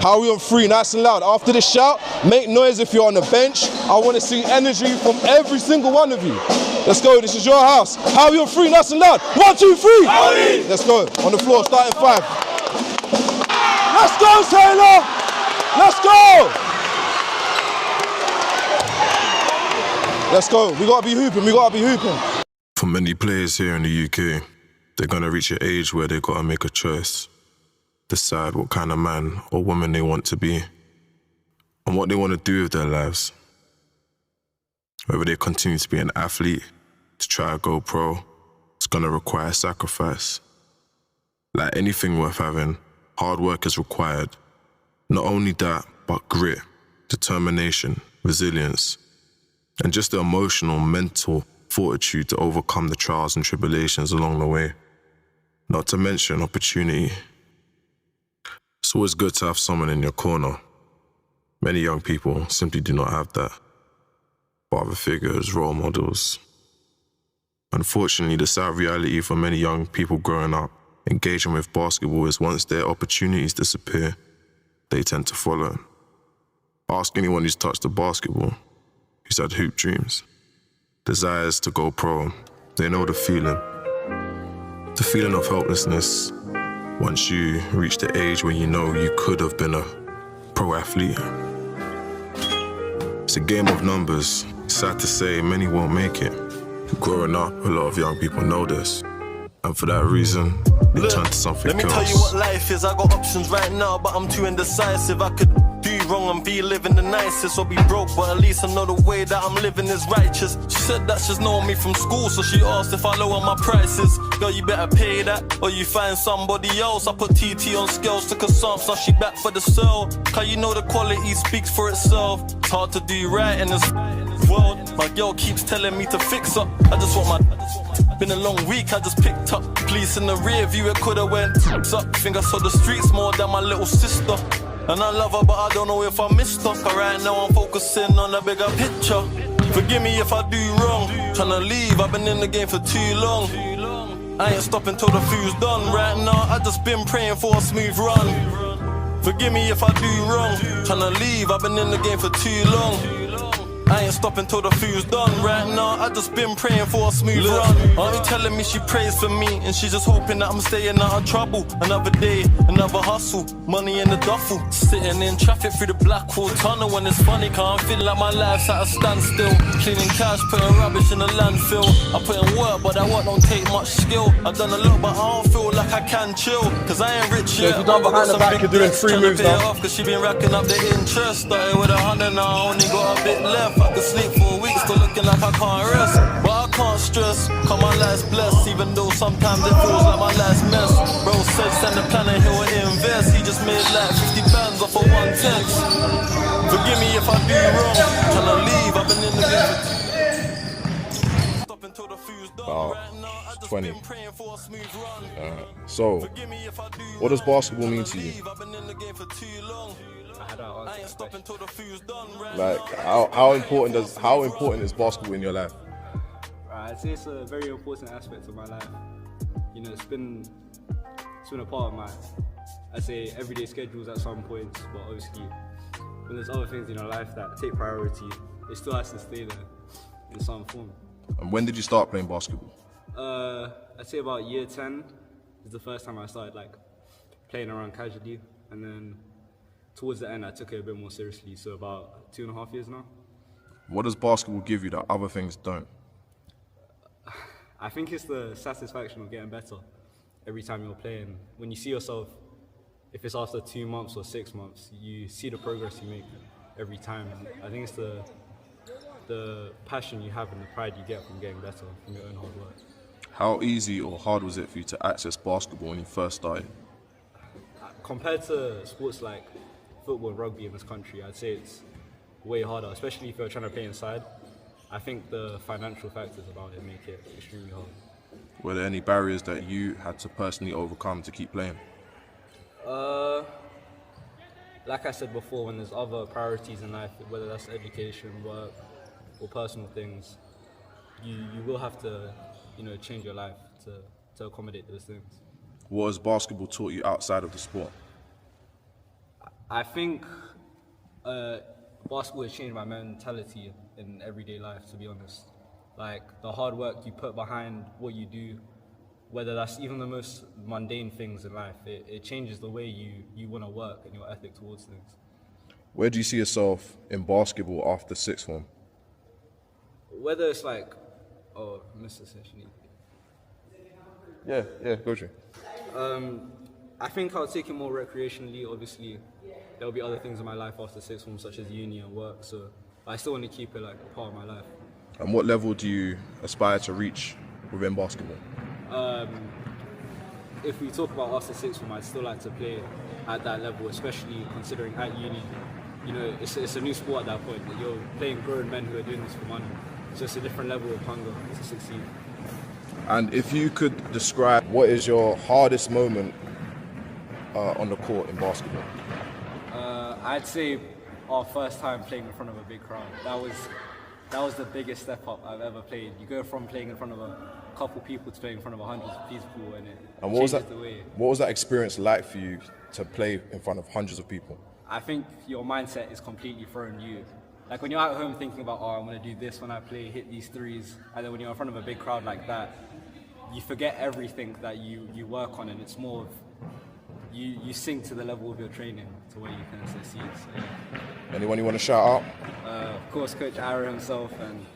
How we on 3, nice and loud. After the shout, make noise if you're on the bench. I want to see energy from every single one of you. Let's go, this is your house. How we on 3, nice and loud. 1, 2, 3. Howie! Let's go, on the floor, starting 5. Let's go, Taylor! Let's go! Let's go, we gotta be hooping, For many players here in the UK, they're gonna reach an age where they gotta make a choice. Decide what kind of man or woman they want to be and what they want to do with their lives. Whether they continue to be an athlete, to try to go pro, it's gonna require sacrifice. Like anything worth having, hard work is required. Not only that, but grit, determination, resilience, and just the emotional, mental fortitude to overcome the trials and tribulations along the way. Not to mention opportunity. It's always good to have someone in your corner. Many young people simply do not have that. Father figures, role models. Unfortunately, the sad reality for many young people growing up, engaging with basketball is once their opportunities disappear, they tend to follow. Ask anyone who's touched a basketball, who's had hoop dreams, desires to go pro. They know the feeling. The feeling of helplessness once you reach the age when you know you could have been a pro athlete. It's a game of numbers. Sad to say, many won't make it. Growing up, a lot of young people know this. And for that reason, they turn to something else. Let me tell you what life is. I got options right now, but I'm too indecisive. I could do wrong and be living the nicest, or be broke, but at least I know the way that I'm living is righteous. She said that she's known me from school, so she asked if I lower my prices. Girl, you better pay that, or you find somebody else. I put TT on scales, took a sump, so she back for the sale. Cause you know the quality speaks for itself. It's hard to do right in this world. My girl keeps telling me to fix up. I just want my... Been a long week, I just picked up. Police in the rear view, it coulda went up. Think I saw the streets more than my little sister. And I love her, but I don't know if I missed her. Cause right now I'm focusing on the bigger picture. Forgive me if I do wrong. Tryna leave, I've been in the game for too long. I ain't stopping till the food's done. Right now, I just been praying for a smooth run. Forgive me if I do wrong. Tryna leave, I've been in the game for too long. I ain't stopping till the food's done. Right now, I just been praying for a smooth run. Auntie telling me she prays for me, and she's just hoping that I'm staying out of trouble. Another day, another hustle, money in the duffel. Sitting in traffic through the Blackwall Tunnel, and it's funny, cause I'm feeling like my life's at a standstill. Cleaning cash, putting rubbish in the landfill. I put in work, but that work don't take much skill. I've done a lot, but I don't feel like I can chill. Cause I ain't rich yet. If you done behind the back, you're doing 3 moves now. Cause she been racking up the interest. Started with 100, now I only got a bit left. I could sleep for a week, still looking like I can't rest. But I can't stress, cause my life's blessed. Even though sometimes it feels like my life's mess. Bro said send the plan and he'll invest. He just made like 50 bands off of 1 text. Forgive me if I do wrong. Tryna leave, I've been in the game. Stop until the food's done. Right now, I just 20. been praying for a smooth run. So, what does basketball mean to you? I've been in the game for too long. I ain't stopping till the food's done. Like, how important is basketball in your life? I'd say it's a very important aspect of my life. You know, it's been a part of my, I'd say, everyday schedules at some points, but obviously when there's other things in your life that take priority, it still has to stay there in some form. And when did you start playing basketball? I'd say about year 10 is the first time I started like playing around casually, and then towards the end I took it a bit more seriously, so about 2.5 years now. What does basketball give you that other things don't? I think it's the satisfaction of getting better every time you're playing. When you see yourself, if it's after 2 months or 6 months, you see the progress you make every time. I think it's the passion you have and the pride you get from getting better from your own hard work. How easy or hard was it for you to access basketball when you first started? Compared to sports like football and rugby in this country, I'd say it's way harder, especially if you're trying to play inside. I think the financial factors about it make it extremely hard. Were there any barriers that you had to personally overcome to keep playing? Like I said before, when there's other priorities in life, whether that's education, work, or personal things, you will have to, change your life to accommodate those things. What has basketball taught you outside of the sport? I think basketball has changed my mentality in everyday life, to be honest. Like, the hard work you put behind what you do, whether that's even the most mundane things in life, it changes the way you want to work and your ethic towards things. Where do you see yourself in basketball after sixth form? Whether it's like, oh, Mr. Session. Yeah, go through. I think I'll take it more recreationally. Obviously, there'll be other things in my life after sixth form, such as uni and work. So I still want to keep it like a part of my life. And what level do you aspire to reach within basketball? If we talk about after sixth form, I'd still like to play at that level, especially considering at uni, you know, it's a new sport at that point. You're playing grown men who are doing this for money. So it's a different level of hunger to succeed. And if you could describe what is your hardest moment on the court in basketball? I'd say our first time playing in front of a big crowd. That was the biggest step up I've ever played. You go from playing in front of a couple people to playing in front of hundreds of people, and what changes the way. What was that experience like for you to play in front of hundreds of people? I think your mindset is completely thrown you. Like when you're at home thinking about, oh, I'm going to do this when I play, hit these threes, and then when you're in front of a big crowd like that, you forget everything that you work on, and it's more of you sink to the level of your training to where you can succeed. So, yeah. Anyone you want to shout out? Of course, Coach Ara himself, and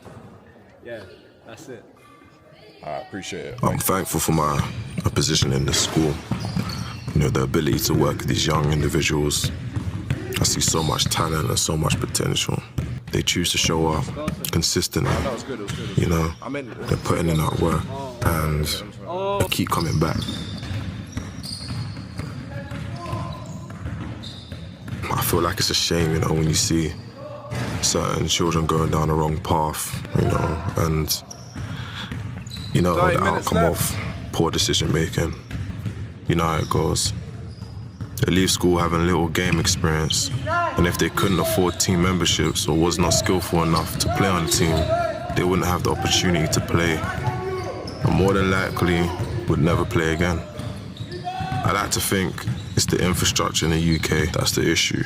yeah, that's it. I appreciate it. I'm thankful for my position in the school. You know, the ability to work with these young individuals. I see so much talent and so much potential. They choose to show up consistently. You know, they're putting in that work and they keep coming back. I feel like it's a shame, you know, when you see certain children going down the wrong path, you know, and you know the outcome of poor decision making. You know how it goes. They leave school having little game experience, and if they couldn't afford team memberships or was not skillful enough to play on the team, they wouldn't have the opportunity to play, and more than likely would never play again. I like to think it's the infrastructure in the UK that's the issue.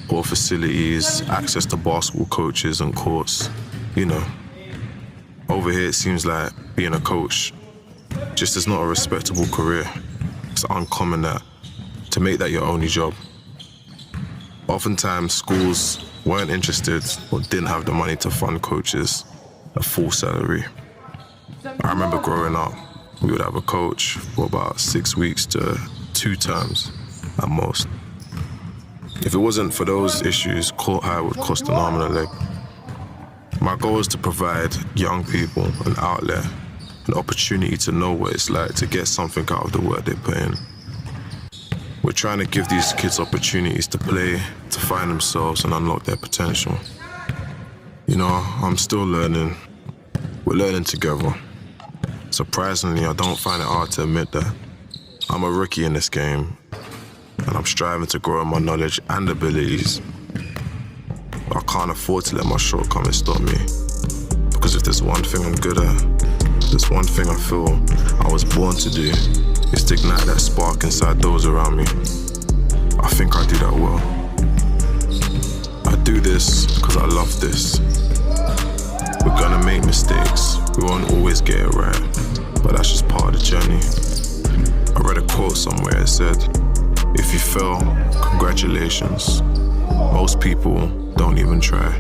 Poor facilities, access to basketball coaches and courts, you know. Over here it seems like being a coach just is not a respectable career. It's uncommon that to make that your only job. Oftentimes schools weren't interested or didn't have the money to fund coaches a full salary. I remember growing up, we would have a coach for about 6 weeks to 2 terms at most. If it wasn't for those issues, court hire would cost an arm and a leg. My goal is to provide young people an outlet, an opportunity to know what it's like to get something out of the work they put in. We're trying to give these kids opportunities to play, to find themselves and unlock their potential. You know, I'm still learning. We're learning together. Surprisingly, I don't find it hard to admit that I'm a rookie in this game, and I'm striving to grow in my knowledge and abilities. But I can't afford to let my shortcomings stop me. Because if there's one thing I'm good at, there's one thing I feel I was born to do, is to ignite that spark inside those around me. I think I do that well. I do this because I love this. We're gonna make mistakes. We won't always get it right, but that's just part of the journey. I read a quote somewhere. It said, if you fail, congratulations. Most people don't even try.